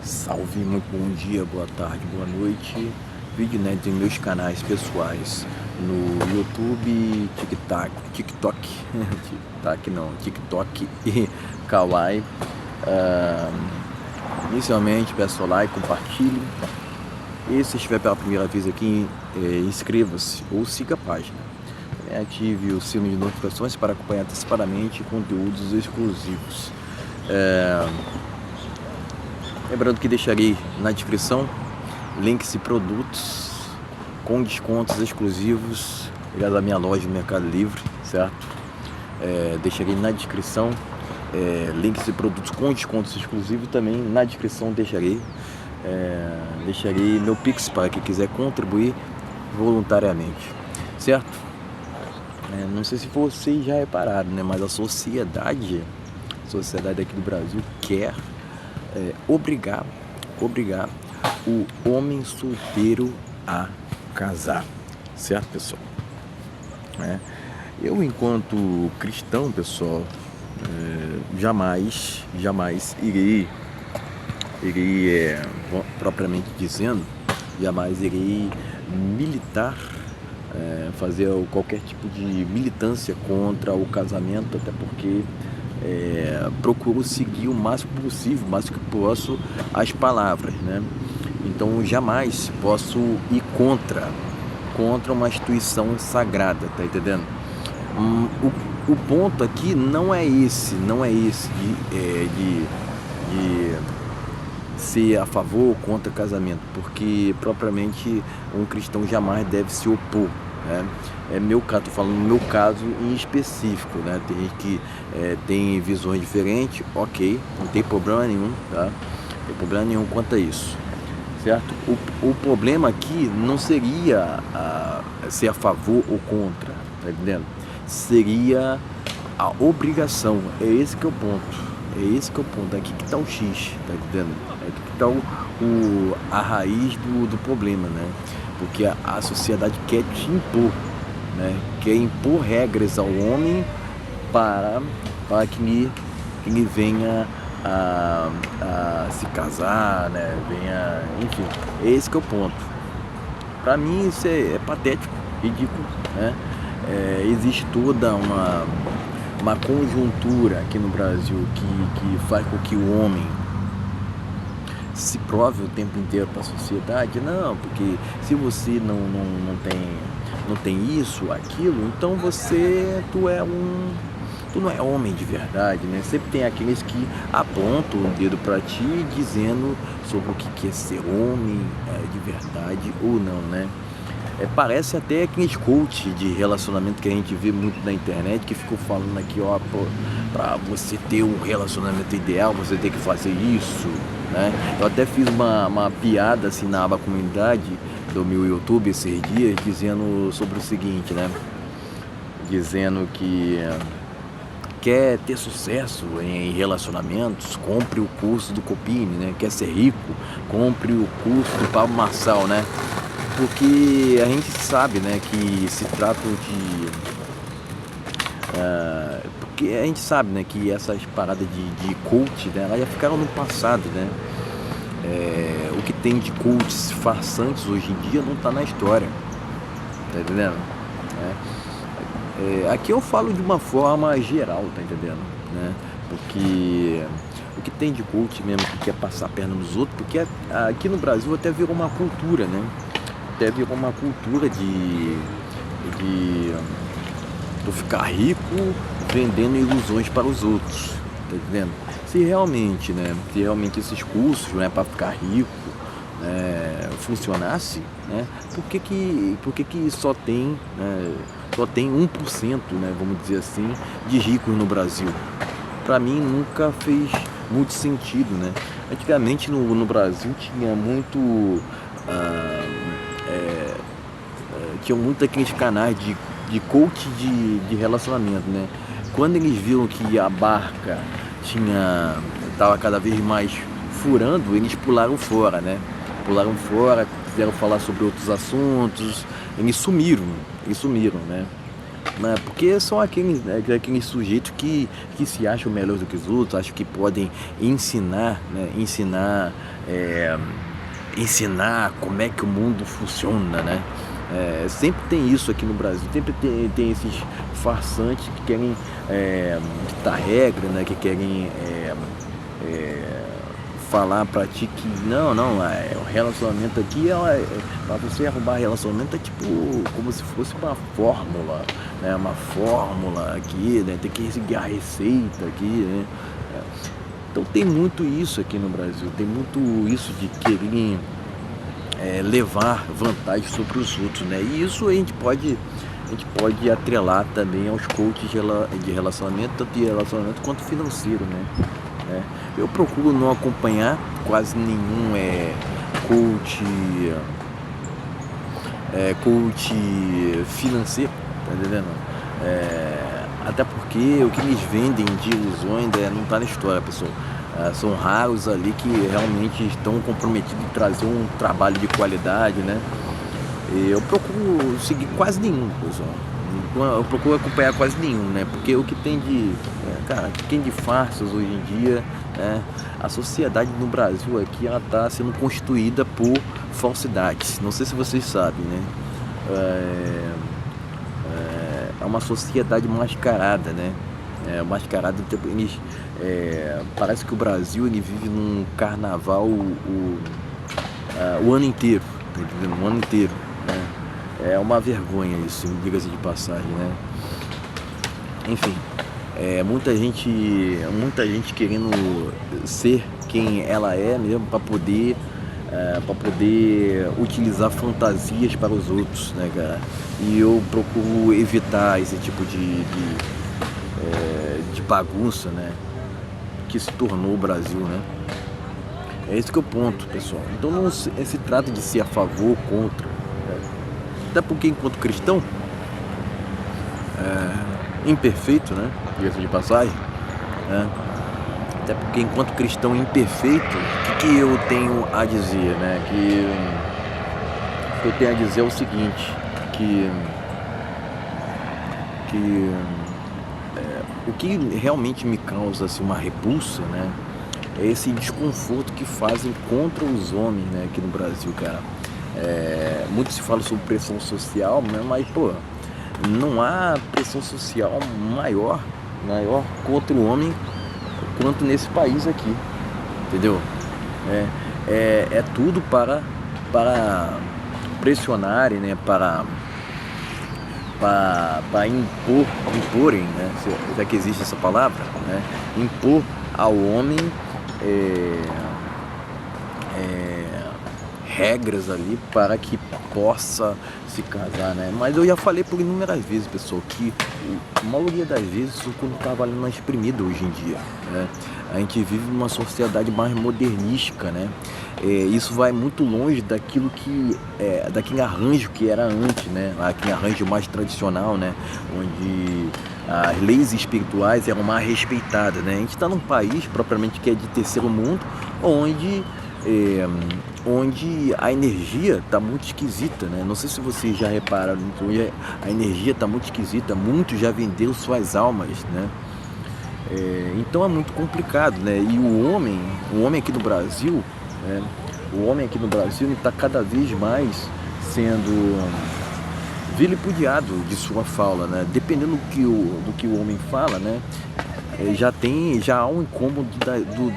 Salve, muito bom dia, boa tarde, boa noite. Vídeo inédito em meus canais pessoais no YouTube, TikTok e Kawaii. Inicialmente, peço like, compartilhe. E se estiver pela primeira vez aqui, inscreva-se ou siga a página. Ative o sino de notificações para acompanhar antecipadamente conteúdos exclusivos. Lembrando que deixarei na descrição links e produtos com descontos exclusivos ligados à minha loja no Mercado Livre, certo? Deixarei na descrição links e produtos com descontos exclusivos. Também na descrição deixarei meu Pix para quem quiser contribuir voluntariamente, certo? Não sei se vocês já repararam, né? Mas a sociedade aqui do Brasil quer obrigar o homem solteiro a casar, certo, pessoal? Eu, enquanto cristão, pessoal, jamais irei, propriamente dizendo, jamais irei militar, fazer qualquer tipo de militância contra o casamento, até porque procuro seguir o máximo possível, o máximo que posso, as palavras, né? Então jamais posso ir contra uma instituição sagrada, tá entendendo? O ponto aqui não é esse de ser a favor ou contra casamento, porque propriamente um cristão jamais deve se opor, né? Meu caso, tô falando no meu caso em específico, né? Tem gente que tem visões diferentes, ok, não tem problema nenhum, tá? Não tem problema nenhum quanto a isso, certo? O problema aqui não seria ser a favor ou contra, tá entendendo? Seria a obrigação, é esse que é o ponto, aqui que tá o X, tá entendendo? Aqui que tá a raiz do problema, né? Porque a sociedade quer te impor, né? Quer impor regras ao homem para que ele venha a se casar, né? Enfim, esse que é o ponto. Para mim isso é patético, ridículo, né? Existe toda uma conjuntura aqui no Brasil que faz com que o homem se prove o tempo inteiro para a sociedade. Não, porque se você não tem isso, aquilo, então tu não é homem de verdade, né? Sempre tem aqueles que apontam o dedo para ti dizendo sobre o que é ser homem de verdade ou não, né? Parece até aqueles coach de relacionamento que a gente vê muito na internet, que ficou falando aqui, ó, pra você ter um relacionamento ideal, você tem que fazer isso, né? Eu até fiz uma piada assim na aba comunidade do meu YouTube esses dias, dizendo sobre o seguinte, né? Dizendo que quer ter sucesso em relacionamentos, compre o curso do Copini, né? Quer ser rico, compre o curso do Pablo Marçal, né? Porque a gente sabe, né, que se trata porque a gente sabe, né, que essas paradas de coach, né, elas já ficaram no passado, né? O que tem de coaches farsantes hoje em dia não tá na história, tá entendendo? Aqui eu falo de uma forma geral, tá entendendo, né? Porque o que tem de coach mesmo que quer passar a perna nos outros, porque aqui no Brasil até virou uma cultura, né? Até virou uma cultura de tu ficar rico vendendo ilusões para os outros, tá entendendo? Se realmente esses cursos, né, para ficar rico, funcionasse, né, por que só tem 1%, né, vamos dizer assim, de ricos no Brasil? Para mim nunca fez muito sentido, né? Antigamente no Brasil tinha muito aqueles canais de coach de relacionamento, né? Quando eles viram que a barca estava cada vez mais furando, eles pularam fora, né? Quiseram falar sobre outros assuntos, eles sumiram, né? Porque são aqueles sujeitos que se acham melhores do que os outros, acham que podem ensinar ensinar como é que o mundo funciona, né? Sempre tem isso aqui no Brasil, sempre tem esses farsantes que querem ditar regra, né? Que querem falar pra ti que o relacionamento aqui pra você arrumar relacionamento é tipo como se fosse uma fórmula, né? Uma fórmula aqui, né? Tem que seguir a receita aqui, né? Então tem muito isso aqui no Brasil, tem muito isso de querer levar vantagem sobre os outros, né? E isso a gente pode atrelar também aos coaches de relacionamento, tanto de relacionamento quanto financeiro, né? Eu procuro não acompanhar quase nenhum coach financeiro, tá entendendo? Até porque o que eles vendem de ilusões não tá na história, pessoal. São raros ali que realmente estão comprometidos em trazer um trabalho de qualidade, né? E eu procuro seguir quase nenhum, pessoal. Eu procuro acompanhar quase nenhum, né? Porque o que tem de farsas hoje em dia, né? A sociedade no Brasil aqui, ela tá sendo constituída por falsidades. Não sei se vocês sabem, né? É uma sociedade mascarada, né? Mascarada, parece que o Brasil ele vive num carnaval o ano inteiro, tá entendendo? O ano inteiro, né? É uma vergonha isso, diga-se de passagem, né? Enfim, muita gente querendo ser quem ela é mesmo para poder utilizar fantasias para os outros, né, cara? E eu procuro evitar esse tipo de bagunça, né? Que se tornou o Brasil, né? É esse que é o ponto, pessoal. Então não se trata de ser a favor ou contra, né? Até porque enquanto cristão imperfeito, né? Diga-se de passagem, né? Até porque enquanto cristão imperfeito, o que eu tenho a dizer, né? Que eu tenho a dizer é o seguinte, o que realmente me causa assim, uma repulsa, né? É esse desconforto que fazem contra os homens, né, aqui no Brasil, cara. Muito se fala sobre pressão social, né? Mas, pô, não há pressão social maior contra o homem quanto nesse país aqui, entendeu? É tudo para pressionarem, né? Para imporem, né? Já que existe essa palavra, né? Impor ao homem regras ali para que possa se casar, né? Mas eu já falei por inúmeras vezes, pessoal, que a maioria das vezes o que está valendo é exprimido hoje em dia, né? A gente vive numa sociedade mais modernística, né? Isso vai muito longe daquele arranjo que era antes, né? Aquele arranjo mais tradicional, né? Onde as leis espirituais eram mais respeitadas, né? A gente está num país propriamente que é de terceiro mundo, onde a energia está muito esquisita, né? Não sei se vocês já repararam, a energia está muito esquisita, muitos já venderam suas almas, né? Então é muito complicado, né? E o homem aqui no Brasil, né? O homem aqui no Brasil está cada vez mais sendo vilipendiado de sua fala, né? Dependendo do que o homem fala, né? Já há um incômodo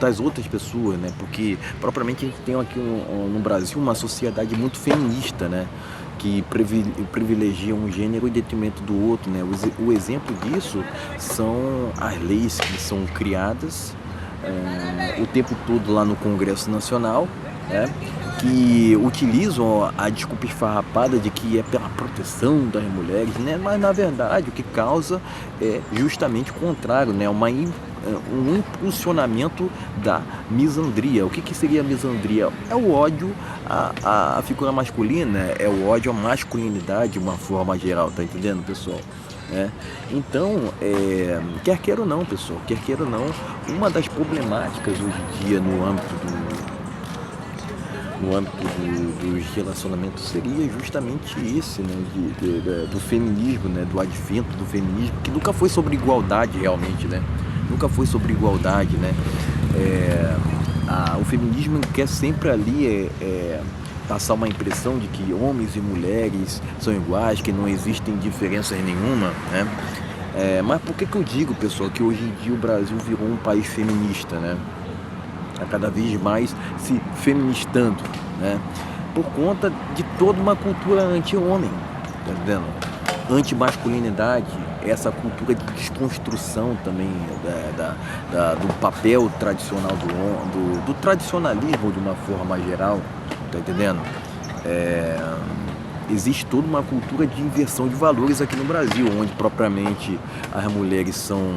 das outras pessoas, né? Porque propriamente a gente tem aqui no Brasil uma sociedade muito feminista, né? Que privilegia um gênero em detrimento do outro, né? O exemplo disso são as leis que são criadas o tempo todo lá no Congresso Nacional, né? Que utilizam a desculpa esfarrapada de que é pela proteção das mulheres, né? Mas na verdade o que causa é justamente o contrário, né? Um impulsionamento da misandria. O que seria a misandria? É o ódio à figura masculina, é o ódio à masculinidade de uma forma geral, tá entendendo, pessoal? Então, quer queira ou não, pessoal, quer queira ou não, uma das problemáticas hoje em dia no âmbito dos relacionamentos seria justamente esse, né, do feminismo, né, do advento do feminismo, que nunca foi sobre igualdade realmente, né? Nunca foi sobre igualdade, né? o feminismo quer sempre ali passar uma impressão de que homens e mulheres são iguais, que não existem diferenças nenhuma, né? Mas por que eu digo, pessoal, que hoje em dia o Brasil virou um país feminista, né? Tá cada vez mais se feministando, né? Por conta de toda uma cultura anti-homem, tá entendendo? Anti-masculinidade, essa cultura de desconstrução também do papel tradicional do tradicionalismo de uma forma geral, tá entendendo? Existe toda uma cultura de inversão de valores aqui no Brasil, onde propriamente as mulheres são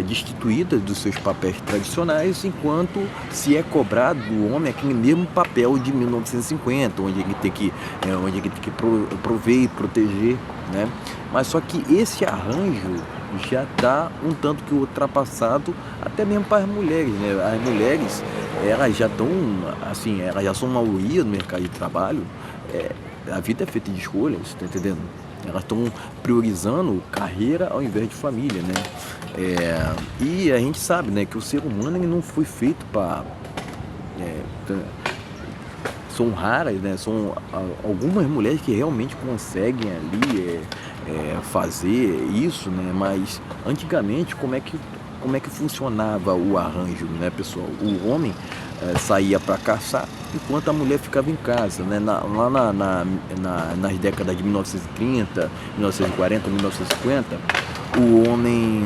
destituídas dos seus papéis tradicionais, enquanto se é cobrado do homem aquele mesmo papel de 1950, onde ele tem que prover e proteger, né? Mas só que esse arranjo já está um tanto que ultrapassado até mesmo para as mulheres, né? As mulheres, elas já estão, assim, elas já são maioria no mercado de trabalho. A vida é feita de escolhas, tá entendendo? Elas estão priorizando carreira ao invés de família, né? E a gente sabe, né, que o ser humano ele não foi feito para... são raras, né? São algumas mulheres que realmente conseguem ali fazer isso, né? Mas antigamente como é que funcionava o arranjo, né, pessoal? O homem saía para caçar enquanto a mulher ficava em casa, né? Nas décadas de 1930, 1940, 1950, o homem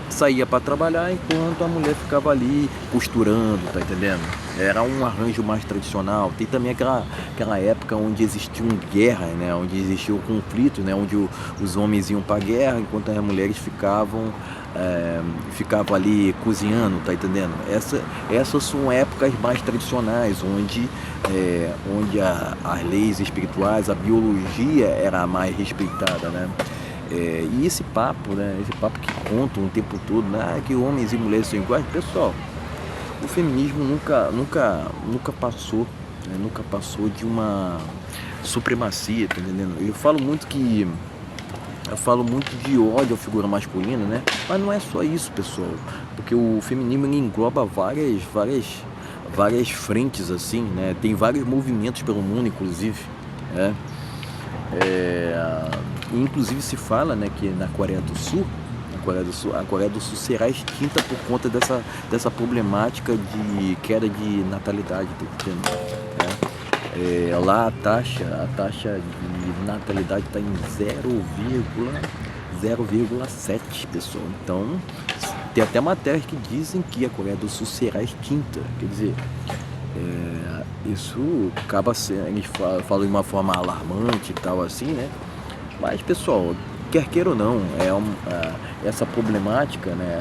saía para trabalhar enquanto a mulher ficava ali costurando, tá entendendo? Era um arranjo mais tradicional. Tem também aquela época onde existiam guerras, né? Onde existiam conflitos, né? Onde os homens iam para a guerra enquanto as mulheres ficavam ali cozinhando, tá entendendo? Essas são épocas mais tradicionais, onde as leis espirituais, a biologia era mais respeitada, né? E esse papo, né? Esse papo que contam o tempo todo, né? Que homens e mulheres são iguais, pessoal. O feminismo nunca passou, né? Nunca passou de uma supremacia, tá entendendo? Eu falo muito de ódio à figura masculina, né? Mas não é só isso, pessoal, porque o feminismo engloba várias frentes, assim, né? Tem vários movimentos pelo mundo, inclusive, né? Inclusive se fala, né, que na Coreia do Sul a Coreia do Sul será extinta por conta dessa problemática de queda de natalidade, tá entendendo? Lá a taxa de natalidade está em 0,7, pessoal. Então tem até matérias que dizem que a Coreia do Sul será extinta. Quer dizer, isso acaba sendo, eles falam de uma forma alarmante e tal assim, né? Mas, pessoal, quer queira ou não, essa problemática, né?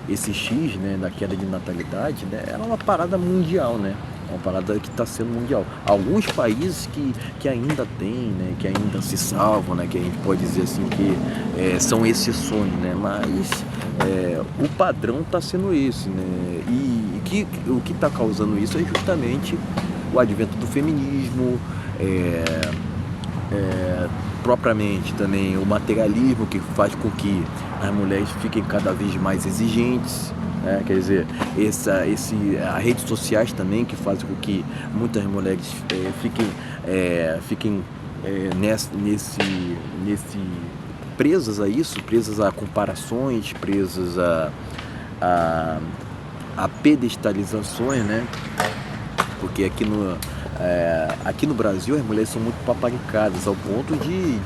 Esse X, né, da queda de natalidade, né, ela é uma parada mundial, né? É uma parada que está sendo mundial. Alguns países que ainda tem, né, que ainda se salvam, né, que a gente pode dizer assim que são exceções, né? Mas o padrão está sendo esse, né? E o que está causando isso é justamente o advento do feminismo, propriamente também o materialismo, que faz com que as mulheres fiquem cada vez mais exigentes, né? Quer dizer, as redes sociais também, que fazem com que muitas mulheres fiquem presas a isso, presas a comparações, presas a pedestalizações, né? Porque aqui no Brasil as mulheres são muito paparicadas ao ponto de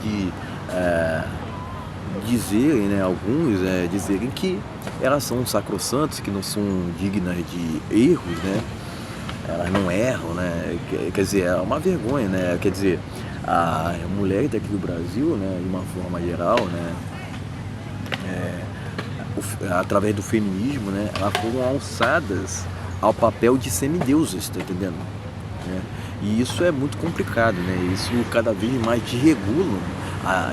dizerem, né, alguns dizerem que elas são sacrossantas, que não são dignas de erros, né? Elas não erram, né? Quer dizer, é uma vergonha, né? Quer dizer, as mulheres daqui do Brasil, né, de uma forma geral, né, através do feminismo, né, elas foram alçadas ao papel de semideusas, tá entendendo? E isso é muito complicado, né? Isso cada vez mais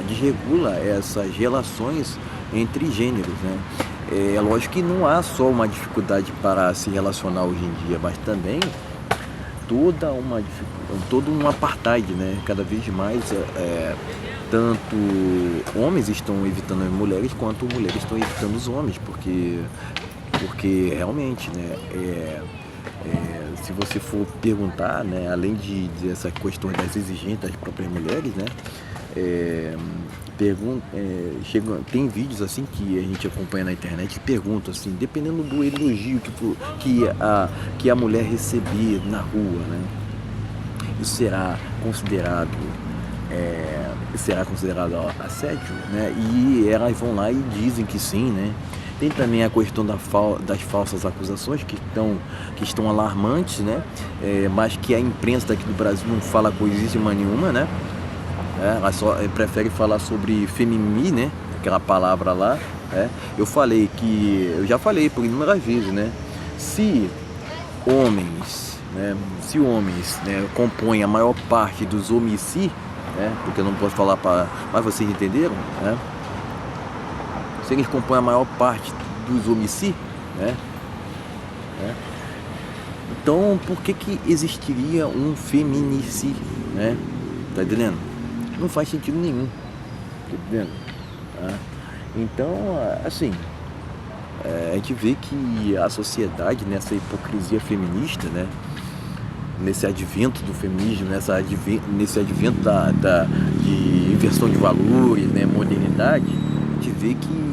desregula essas relações entre gêneros, né? É lógico que não há só uma dificuldade para se relacionar hoje em dia, mas também todo um apartheid, né? Cada vez mais tanto homens estão evitando as mulheres quanto mulheres estão evitando os homens, porque porque realmente, né, se você for perguntar, né, além de essa questão das exigências das próprias mulheres, né, é, tem vídeos assim que a gente acompanha na internet e perguntam assim, dependendo do elogio que a mulher receber na rua, né, isso será considerado assédio, né? E elas vão lá e dizem que sim, né? Tem também a questão das falsas acusações que estão alarmantes, né? Mas que a imprensa daqui do Brasil não fala coisíssima nenhuma, né? Ela só prefere falar sobre femimimi, né? Aquela palavra lá. Eu já falei por inúmeras vezes, né? Se homens, né, compõem a maior parte dos homicídios, né? Porque eu não posso falar mas vocês entenderam, né? Se eles compõem a maior parte dos homicídios, né? Então, por que existiria um feminicídio, né? Tá entendendo? Não faz sentido nenhum, tá entendendo? Então, assim, a gente vê que a sociedade, nessa hipocrisia feminista, né? Nesse advento do feminismo, nesse advento de inversão de valores, né, modernidade, a gente vê que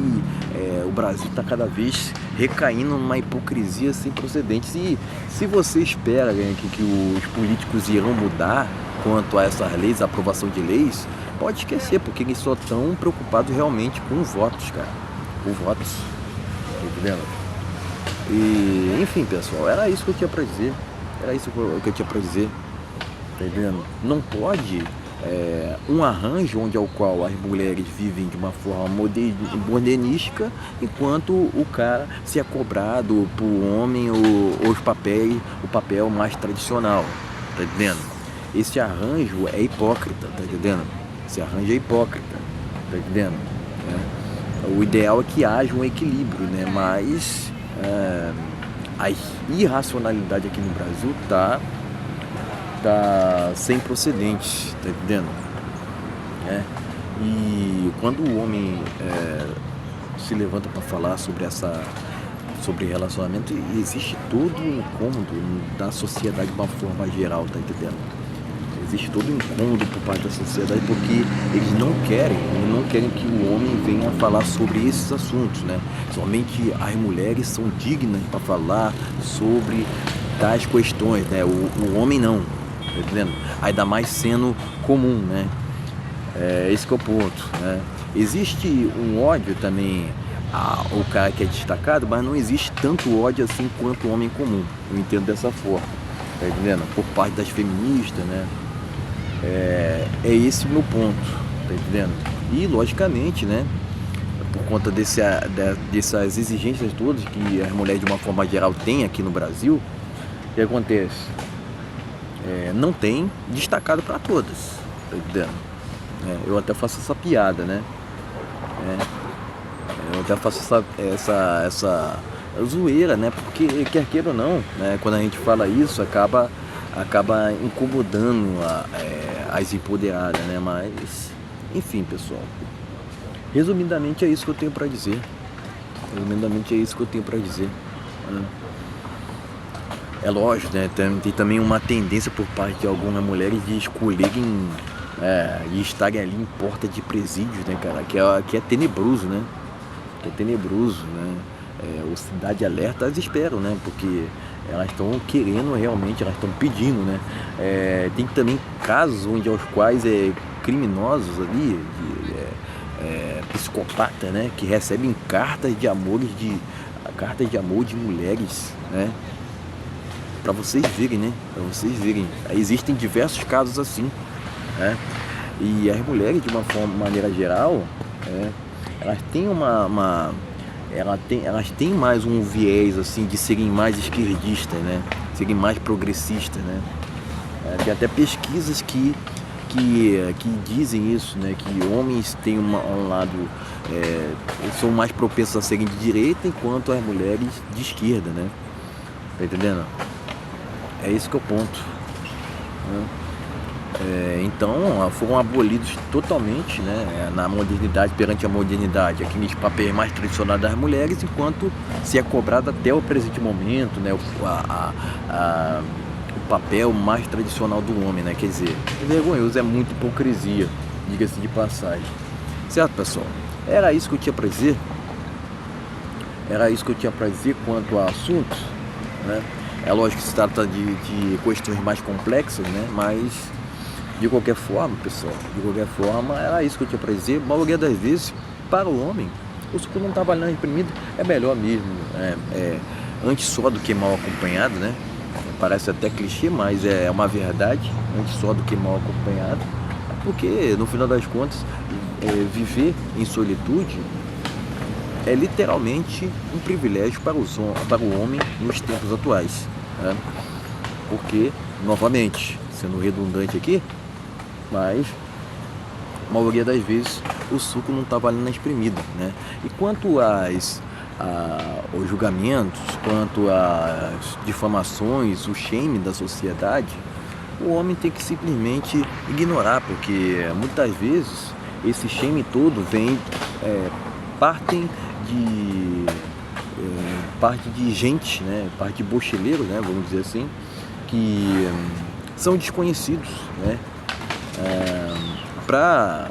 o Brasil está cada vez recaindo numa hipocrisia sem precedentes. E se você espera, né, que os políticos irão mudar quanto a essas leis, a aprovação de leis, pode esquecer, porque eles só estão preocupados realmente com votos, cara. Com votos. Tá entendendo? E, enfim, pessoal, era isso que eu tinha pra dizer. Tá entendendo? Não pode um arranjo ao qual as mulheres vivem de uma forma modernística, enquanto o cara se é cobrado por homem o papel mais tradicional, tá entendendo? Esse arranjo é hipócrita, tá entendendo? Tá entendendo? O ideal é que haja um equilíbrio, né? Mas a irracionalidade aqui no Brasil tá sem procedentes, tá entendendo? E quando o homem se levanta para falar sobre relacionamento, existe todo um incômodo da sociedade de uma forma geral, tá entendendo? Existe todo um incômodo por parte da sociedade, porque eles não querem que o homem venha falar sobre esses assuntos, né? Somente as mulheres são dignas para falar sobre tais questões, né? O homem não, tá entendendo? Ainda mais sendo comum, né? Esse que é o ponto, né? Existe um ódio também ao cara que é destacado, mas não existe tanto ódio assim quanto o homem comum. Eu entendo dessa forma, tá entendendo? Por parte das feministas, né? É esse o meu ponto, tá entendendo? E logicamente, né, por conta dessas exigências todas que as mulheres de uma forma geral têm aqui no Brasil, o que acontece? Não tem destacado para todas, tá entendendo? Eu até faço essa piada, né? Eu até faço essa zoeira, né? Porque quer queira ou não, né, quando a gente fala isso, acaba incomodando as empoderadas, né? Mas, enfim, pessoal. Resumidamente é isso que eu tenho para dizer. É lógico, né? Tem também uma tendência por parte de algumas mulheres de escolherem de estarem ali em porta de presídios, né, cara? Que é tenebroso, né? O Cidade Alerta, elas esperam, né? Porque elas estão querendo realmente, elas estão pedindo, né? Tem também casos aos quais criminosos ali, psicopatas, né? Que recebem cartas de amor de mulheres, né? Para vocês verem, né? Existem diversos casos assim, né? E as mulheres, de uma maneira geral, elas têm elas têm mais um viés assim de serem mais esquerdistas, né? Serem mais progressistas, né? Tem até pesquisas que dizem isso, né? Que homens têm um lado são mais propensos a serem de direita, enquanto as mulheres de esquerda, né? Tá entendendo? É esse que é o ponto, né? Então foram abolidos totalmente, né, na modernidade, perante a modernidade, aqueles papéis mais tradicionais das mulheres, enquanto se é cobrado até o presente momento, né, o papel mais tradicional do homem, né? Quer dizer, é vergonhoso, é muita hipocrisia, diga-se de passagem. Certo, pessoal? Era isso que eu tinha para dizer. Era isso que eu tinha para dizer quanto a assuntos, né? É lógico que se trata de questões mais complexas, né? Mas de qualquer forma, pessoal, de qualquer forma, era isso que eu tinha para dizer. A maioria das vezes, para o homem, o suco não está valendo reprimido, é melhor mesmo, antes só do que mal acompanhado, né? Parece até clichê, mas é uma verdade, antes só do que mal acompanhado, porque no final das contas, viver em solitude é literalmente um privilégio para o homem nos tempos atuais, né? Porque, novamente, sendo redundante aqui, mas a maioria das vezes o suco não está valendo a espremida, né? E quanto aos julgamentos, quanto às difamações, o shame da sociedade, o homem tem que simplesmente ignorar, porque muitas vezes esse shame todo vem, partem parte de gente, né, parte de bocheleiros, né, vamos dizer assim, que são desconhecidos, né, para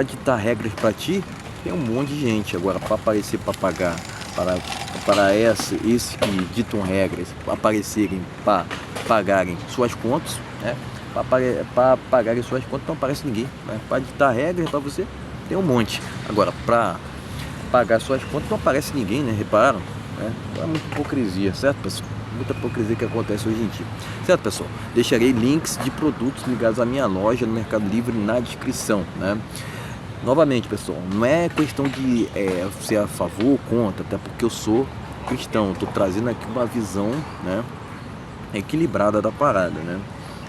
ditar regras para ti, tem um monte de gente. Agora, para aparecer, para pagar, para esses que ditam regras, para aparecerem, para pagarem suas contas, né, para pagarem suas contas, não aparece ninguém, né? Para ditar regras para você, tem um monte. Agora, para pagar suas contas, não aparece ninguém, né? Repararam? É muita hipocrisia, certo, pessoal? Muita hipocrisia que acontece hoje em dia. Certo, pessoal? Deixarei links de produtos ligados à minha loja no Mercado Livre na descrição, né? Novamente, pessoal, não é questão de ser a favor ou contra, até porque eu sou cristão. Estou trazendo aqui uma visão, né, equilibrada da parada, né?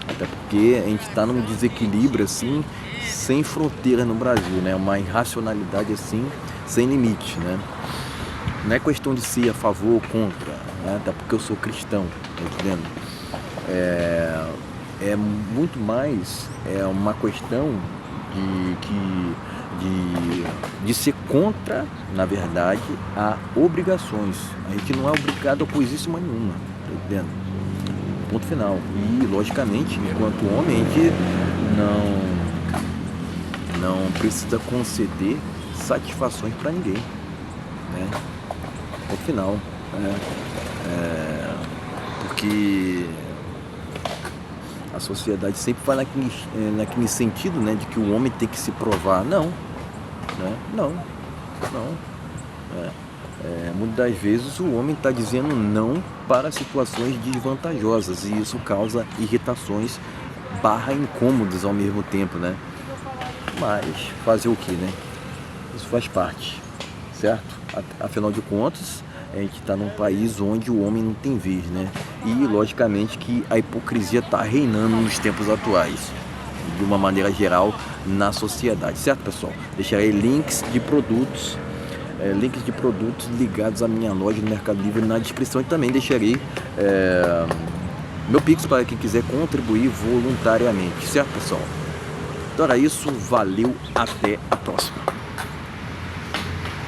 Até porque a gente está num desequilíbrio assim, sem fronteira no Brasil, né? Uma irracionalidade assim, sem limite, né? Não é questão de ser a favor ou contra, né? Até porque eu sou cristão, tá entendendo? É muito mais uma questão de ser contra, na verdade, a obrigações. A gente não é obrigado a coisíssima nenhuma, tá entendendo? Ponto final. E, logicamente, enquanto homem, a gente não precisa conceder satisfações para ninguém, né? Ponto final, né? Porque a sociedade sempre vai naquele sentido, né, de que o homem tem que se provar. Não, né? Não. Muitas das vezes o homem está dizendo não para situações desvantajosas, e isso causa irritações / incômodos ao mesmo tempo, né? Mas fazer o que, né? Isso faz parte, certo? Afinal de contas, a gente está num país onde o homem não tem vez, né? E logicamente que a hipocrisia está reinando nos tempos atuais, de uma maneira geral, na sociedade, certo, pessoal? Deixarei links de produtos ligados à minha loja no Mercado Livre na descrição, e também deixarei meu Pix para quem quiser contribuir voluntariamente, certo, pessoal? Então era isso, valeu, até a próxima.